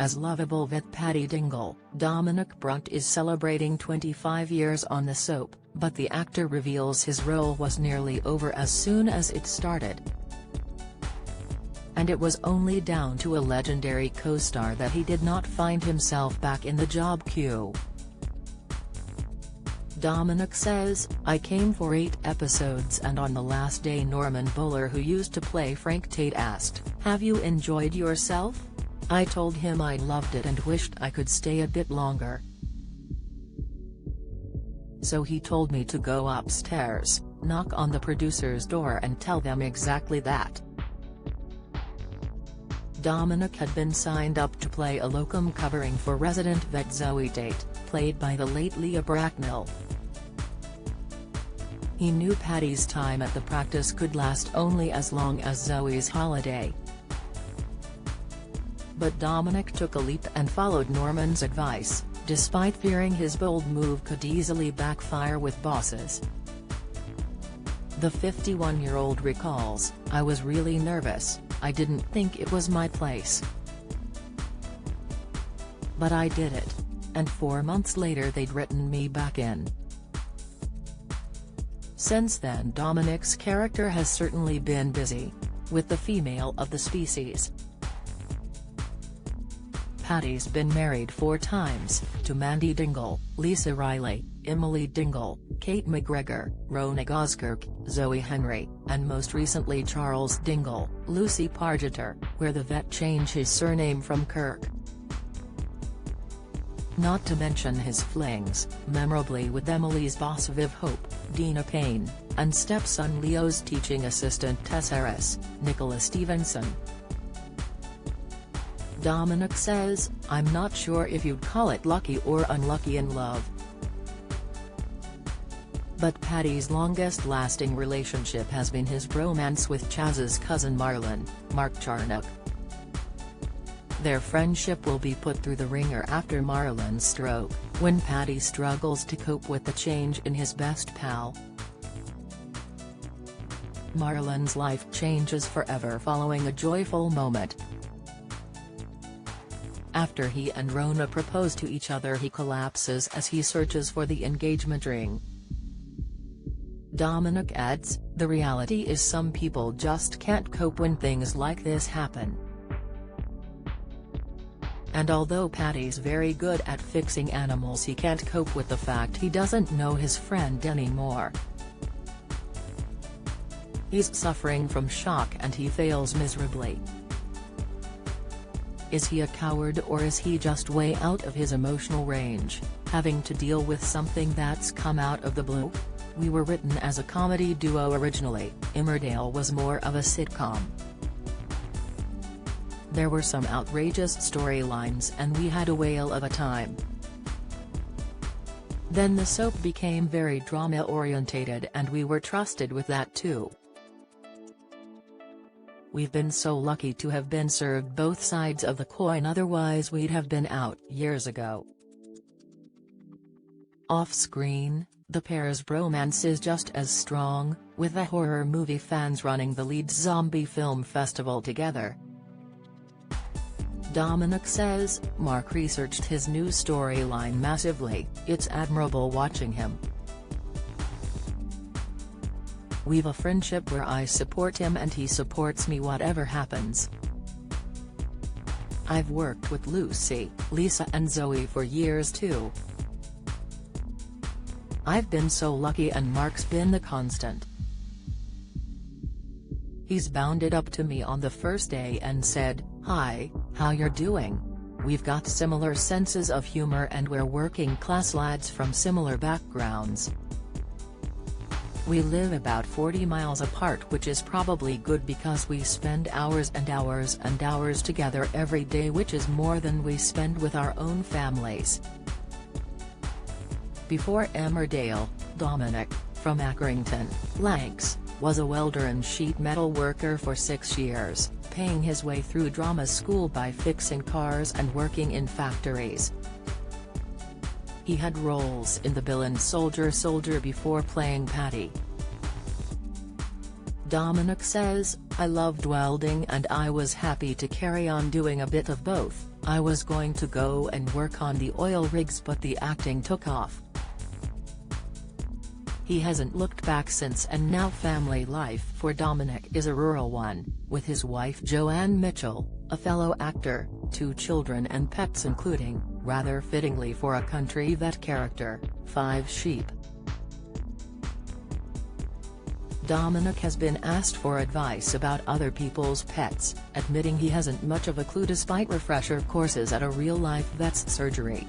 as lovable vet Paddy Dingle. Dominic Brunt is celebrating 25 years on the soap, but the actor reveals his role was nearly over as soon as it started. And it was only down to a legendary co-star that he did not find himself back in the job queue. Dominic says, "I came for 8 episodes and on the last day Norman Buller, who used to play Frank Tate, asked, 'Have you enjoyed yourself?' I told him I loved it and wished I could stay a bit longer. So he told me to go upstairs, knock on the producer's door and tell them exactly that." Dominic had been signed up to play a locum covering for resident vet Zoe Tate, played by the late Leah Bracknell. He knew Paddy's time at the practice could last only as long as Zoe's holiday. But Dominic took a leap and followed Norman's advice, despite fearing his bold move could easily backfire with bosses. The 51-year-old recalls, "I was really nervous, I didn't think it was my place. But I did it. And 4 months later they'd written me back in." Since then Dominic's character has certainly been busy, with the female of the species. Paddy's been married 4 times, to Mandy Dingle, Lisa Riley, Emily Dingle, Kate McGregor, Rona Goskirk, Zoe Henry, and most recently Charles Dingle, Lucy Pargeter, where the vet changed his surname from Kirk. Not to mention his flings, memorably with Emily's boss Viv Hope, Dina Payne, and stepson Leo's teaching assistant Tess Harris, Nicola Stevenson. Dominic says, "I'm not sure if you'd call it lucky or unlucky in love. But Paddy's longest-lasting relationship has been his bromance with Chaz's cousin Marlon, Mark Charnock. Their friendship will be put through the ringer after Marlon's stroke, when Paddy struggles to cope with the change in his best pal. Marlon's life changes forever following a joyful moment. After he and Rona propose to each other, he collapses as he searches for the engagement ring." Dominic adds, "The reality is some people just can't cope when things like this happen. And although Paddy's very good at fixing animals, he can't cope with the fact he doesn't know his friend anymore. He's suffering from shock and he fails miserably. Is he a coward or is he just way out of his emotional range, having to deal with something that's come out of the blue?" We were written as a comedy duo originally, Emmerdale was more of a sitcom. There were some outrageous storylines and we had a whale of a time. Then the soap became very drama-orientated and we were trusted with that too. We've been so lucky to have been served both sides of the coin, otherwise we'd have been out years ago." Off-screen, the pair's bromance is just as strong, with the horror movie fans running the Leeds Zombie Film Festival together. Dominic says, "Mark researched his new storyline massively, it's admirable watching him. We've a friendship where I support him and he supports me whatever happens. I've worked with Lucy, Lisa and Zoe for years too. I've been so lucky and Mark's been the constant. He's bounded up to me on the first day and said, 'Hi, how you're doing? We've got similar senses of humor and we're working class lads from similar backgrounds. We live about 40 miles apart, which is probably good because we spend hours and hours and hours together every day, which is more than we spend with our own families.'" Before Emmerdale, Dominic, from Accrington, Lancs, was a welder and sheet metal worker for 6 years, paying his way through drama school by fixing cars and working in factories. He had roles in The Villain Soldier before playing Paddy. Dominic says, "I loved welding and I was happy to carry on doing a bit of both, I was going to go and work on the oil rigs, but the acting took off. He hasn't looked back since, and now family life for Dominic is a rural one, with his wife Joanne Mitchell, a fellow actor, 2 children and pets, including, rather fittingly for a country vet character, 5 sheep. Dominic has been asked for advice about other people's pets, admitting he hasn't much of a clue despite refresher courses at a real-life vet's surgery.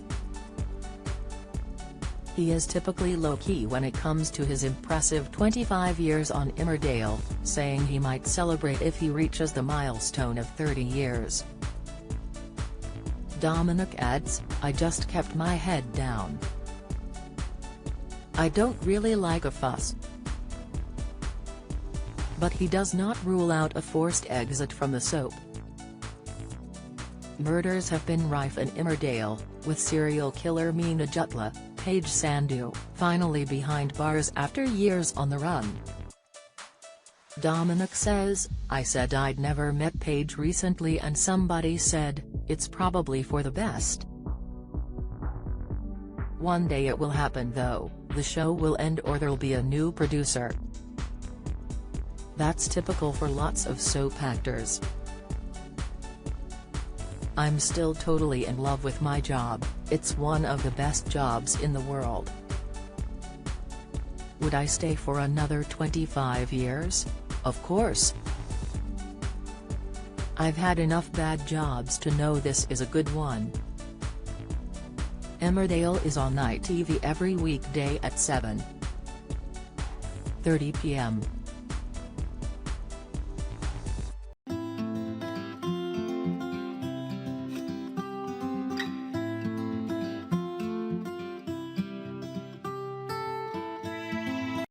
He is typically low-key when it comes to his impressive 25 years on Emmerdale, saying he might celebrate if he reaches the milestone of 30 years. Dominic adds, "I just kept my head down. I don't really like a fuss." But he does not rule out a forced exit from the soap. Murders have been rife in Emmerdale, with serial killer Meena Jutla, Paige Sandhu, finally behind bars after years on the run. Dominic says, "I said I'd never met Paige recently and somebody said, it's probably for the best. One day it will happen though, the show will end or there'll be a new producer." That's typical for lots of soap actors. "I'm still totally in love with my job, it's one of the best jobs in the world. Would I stay for another 25 years? Of course. I've had enough bad jobs to know this is a good one." Emmerdale is on night TV every weekday at 7:30 p.m.